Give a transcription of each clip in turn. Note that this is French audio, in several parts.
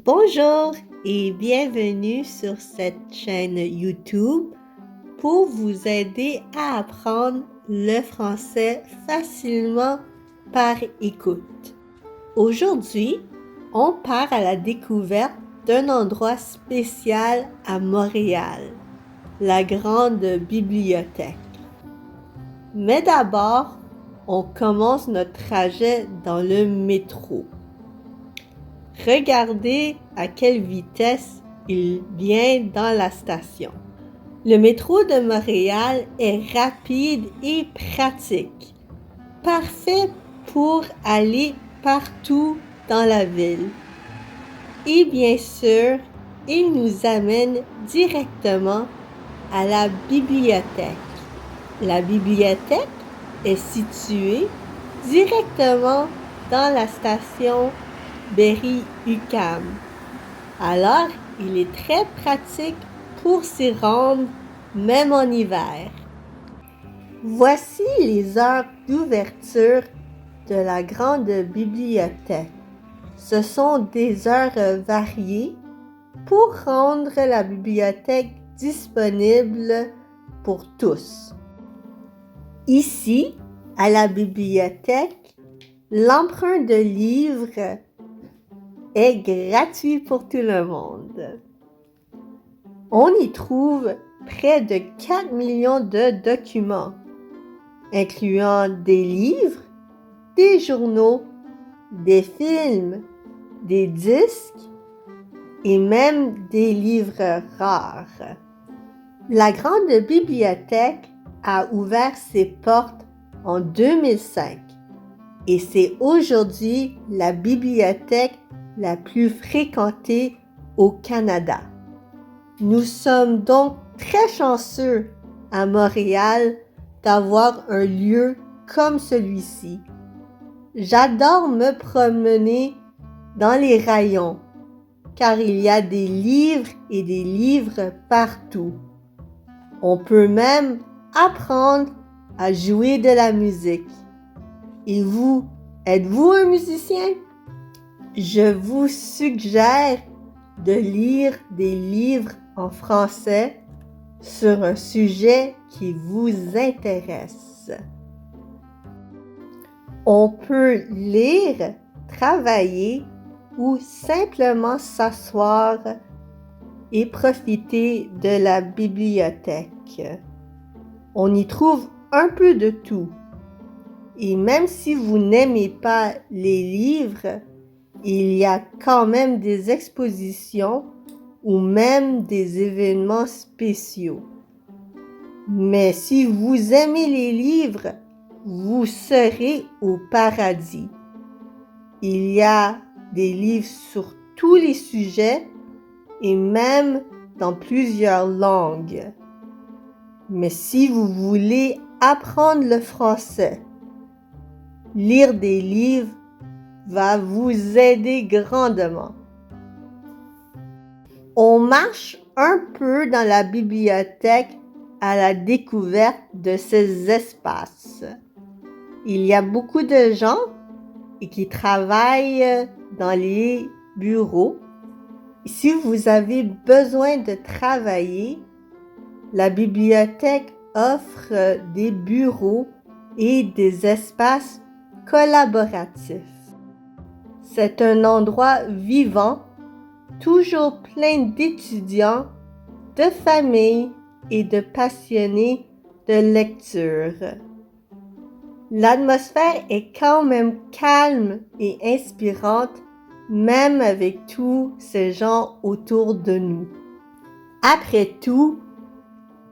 Bonjour et bienvenue sur cette chaîne YouTube pour vous aider à apprendre le français facilement par écoute. Aujourd'hui, on part à la découverte d'un endroit spécial à Montréal, la Grande Bibliothèque. Mais d'abord, on commence notre trajet dans le métro. Regardez à quelle vitesse il vient dans la station. Le métro de Montréal est rapide et pratique, parfait pour aller partout dans la ville. Et bien sûr, il nous amène directement à la bibliothèque. La bibliothèque est située directement dans la station Berry-UQAM. Alors, il est très pratique pour s'y rendre, même en hiver. Voici les heures d'ouverture de la Grande Bibliothèque. Ce sont des heures variées pour rendre la bibliothèque disponible pour tous. Ici, à la bibliothèque, l'emprunt de livres est gratuit pour tout le monde. On y trouve près de 4 millions de documents, incluant des livres, des journaux, des films, des disques et même des livres rares. La Grande Bibliothèque a ouvert ses portes en 2005 et c'est aujourd'hui la bibliothèque la plus fréquentée au Canada. Nous sommes donc très chanceux à Montréal d'avoir un lieu comme celui-ci. J'adore me promener dans les rayons car il y a des livres et des livres partout. On peut même apprendre à jouer de la musique. Et vous, êtes-vous un musicien? Je vous suggère de lire des livres en français sur un sujet qui vous intéresse. On peut lire, travailler ou simplement s'asseoir et profiter de la bibliothèque. On y trouve un peu de tout. Et même si vous n'aimez pas les livres, il y a quand même des expositions ou même des événements spéciaux. Mais si vous aimez les livres, vous serez au paradis. Il y a des livres sur tous les sujets et même dans plusieurs langues. Mais si vous voulez apprendre le français, lire des livres va vous aider grandement. On marche un peu dans la bibliothèque à la découverte de ces espaces. Il y a beaucoup de gens qui travaillent dans les bureaux. Si vous avez besoin de travailler, la bibliothèque offre des bureaux et des espaces collaboratifs. C'est un endroit vivant, toujours plein d'étudiants, de familles et de passionnés de lecture. L'atmosphère est quand même calme et inspirante, même avec tous ces gens autour de nous. Après tout,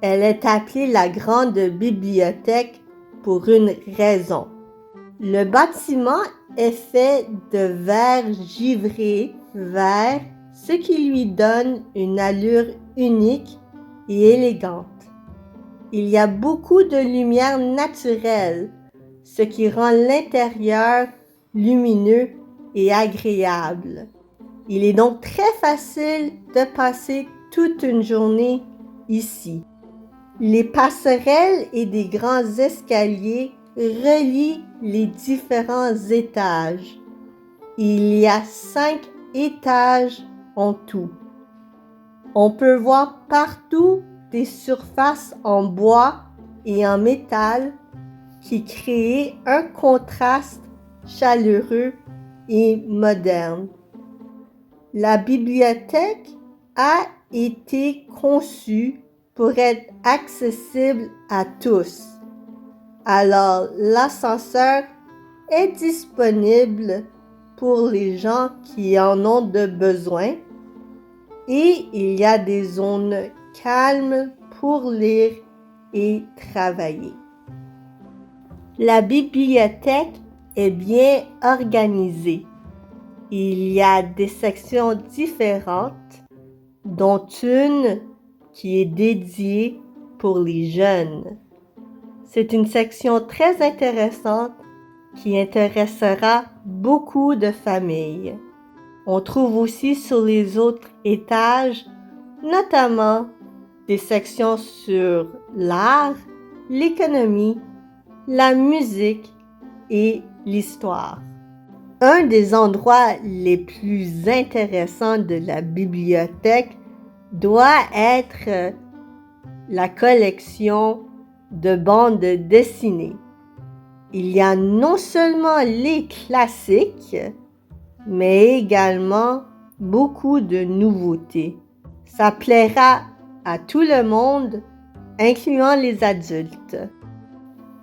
elle est appelée la Grande Bibliothèque pour une raison. Le bâtiment est fait de verre givré vert, ce qui lui donne une allure unique et élégante. Il y a beaucoup de lumière naturelle, ce qui rend l'intérieur lumineux et agréable. Il est donc très facile de passer toute une journée ici. Les passerelles et des grands escaliers relient les différents étages. Il y a 5 étages en tout. On peut voir partout des surfaces en bois et en métal qui créent un contraste chaleureux et moderne. La bibliothèque a été conçue pour être accessible à tous. Alors, l'ascenseur est disponible pour les gens qui en ont de besoin et il y a des zones calmes pour lire et travailler. La bibliothèque est bien organisée. Il y a des sections différentes, dont une qui est dédiée pour les jeunes. C'est une section très intéressante qui intéressera beaucoup de familles. On trouve aussi sur les autres étages, notamment des sections sur l'art, l'économie, la musique et l'histoire. Un des endroits les plus intéressants de la bibliothèque doit être la collection de bandes dessinées. Il y a non seulement les classiques, mais également beaucoup de nouveautés. Ça plaira à tout le monde, incluant les adultes.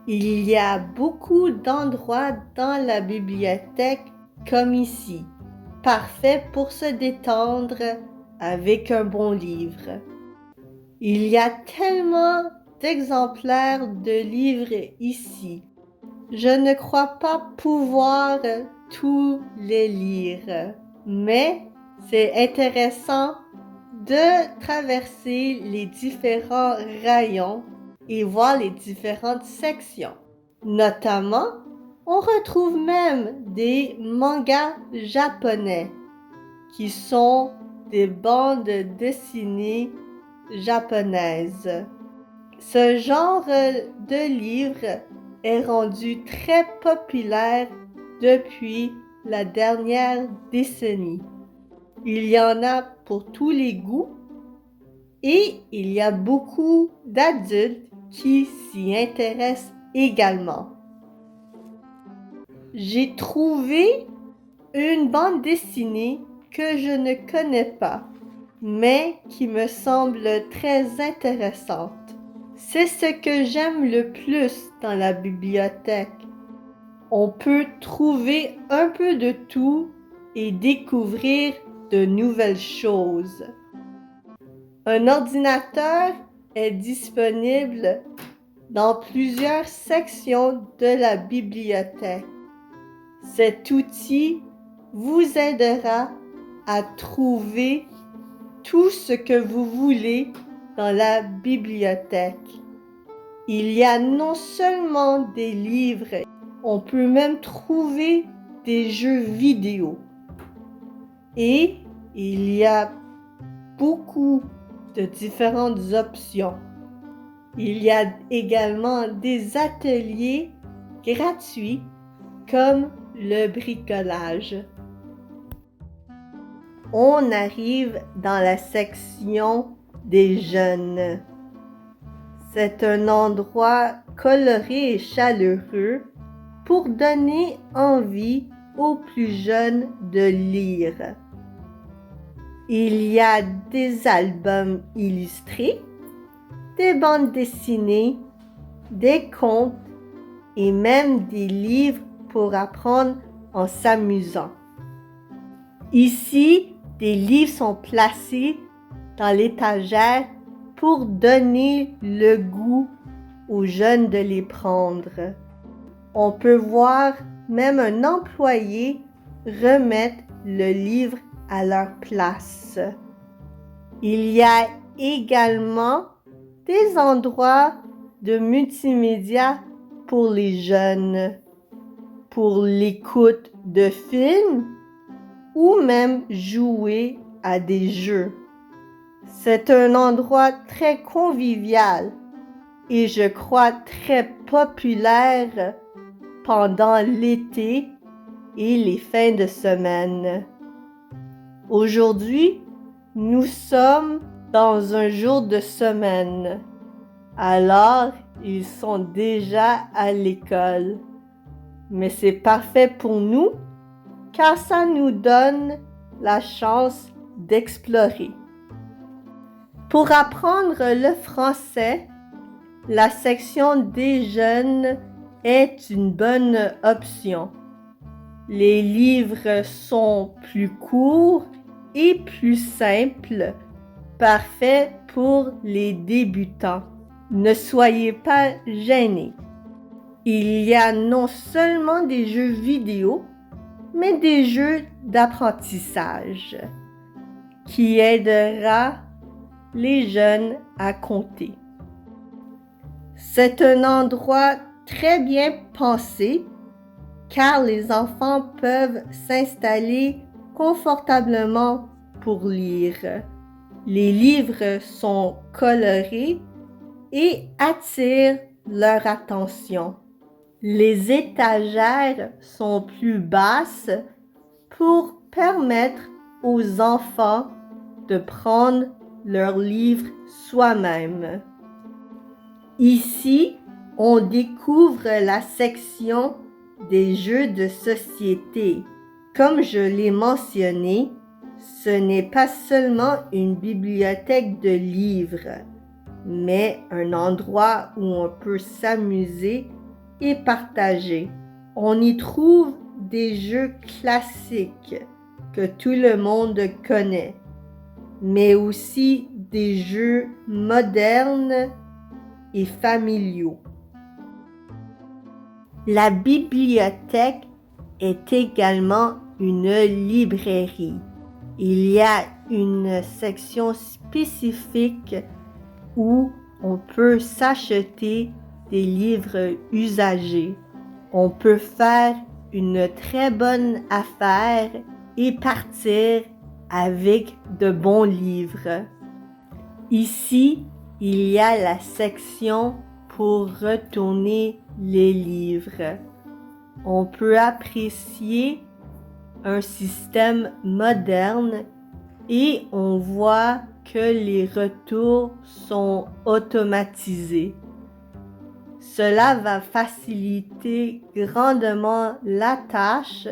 Il y a beaucoup d'endroits dans la bibliothèque comme ici, parfait pour se détendre avec un bon livre. Il y a tellement d'exemplaires de livres ici. Je ne crois pas pouvoir tous les lire, mais c'est intéressant de traverser les différents rayons et voir les différentes sections. Notamment, on retrouve même des mangas japonais qui sont des bandes dessinées japonaises. Ce genre de livre est rendu très populaire depuis la dernière décennie. Il y en a pour tous les goûts et il y a beaucoup d'adultes qui s'y intéressent également. J'ai trouvé une bande dessinée que je ne connais pas, mais qui me semble très intéressante. C'est ce que j'aime le plus dans la bibliothèque. On peut trouver un peu de tout et découvrir de nouvelles choses. Un ordinateur est disponible dans plusieurs sections de la bibliothèque. Cet outil vous aidera à trouver tout ce que vous voulez dans la bibliothèque. Il y a non seulement des livres, on peut même trouver des jeux vidéo. Et il y a beaucoup de différentes options. Il y a également des ateliers gratuits comme le bricolage. On arrive dans la section des jeunes. C'est un endroit coloré et chaleureux pour donner envie aux plus jeunes de lire. Il y a des albums illustrés, des bandes dessinées, des contes et même des livres pour apprendre en s'amusant. Ici, des livres sont placés dans l'étagère pour donner le goût aux jeunes de les prendre. On peut voir même un employé remettre le livre à leur place. Il y a également des endroits de multimédia pour les jeunes, pour l'écoute de films ou même jouer à des jeux. C'est un endroit très convivial et je crois très populaire pendant l'été et les fins de semaine. Aujourd'hui, Nous sommes dans un jour de semaine, alors ils sont déjà à l'école. Mais c'est parfait pour nous, car ça nous donne la chance d'explorer. Pour apprendre le français, la section des jeunes est une bonne option. Les livres sont plus courts et plus simples, parfaits pour les débutants. Ne soyez pas gênés. Il y a non seulement des jeux vidéo, mais des jeux d'apprentissage qui aidera les jeunes à compter. C'est un endroit très bien pensé car les enfants peuvent s'installer confortablement pour lire. Les livres sont colorés et attirent leur attention. Les étagères sont plus basses pour permettre aux enfants de prendre leurs livres soi-même. Ici, on découvre la section des jeux de société. Comme je l'ai mentionné, ce n'est pas seulement une bibliothèque de livres, mais un endroit où on peut s'amuser et partager. On y trouve des jeux classiques que tout le monde connaît, mais aussi des jeux modernes et familiaux. La bibliothèque est également une librairie. Il y a une section spécifique où on peut s'acheter des livres usagés. On peut faire une très bonne affaire et partir avec de bons livres. Ici, il y a la section pour retourner les livres. On peut apprécier un système moderne et on voit que les retours sont automatisés. Cela va faciliter grandement la tâche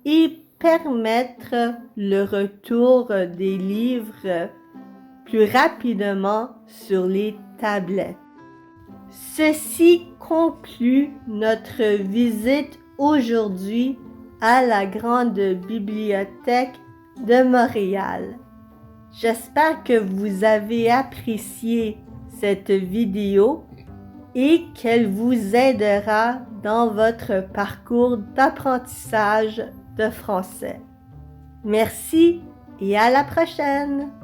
et permettre le retour des livres plus rapidement sur les tablettes. Ceci conclut notre visite aujourd'hui à la Grande Bibliothèque de Montréal. J'espère que vous avez apprécié cette vidéo et qu'elle vous aidera dans votre parcours d'apprentissage de français. Merci et à la prochaine!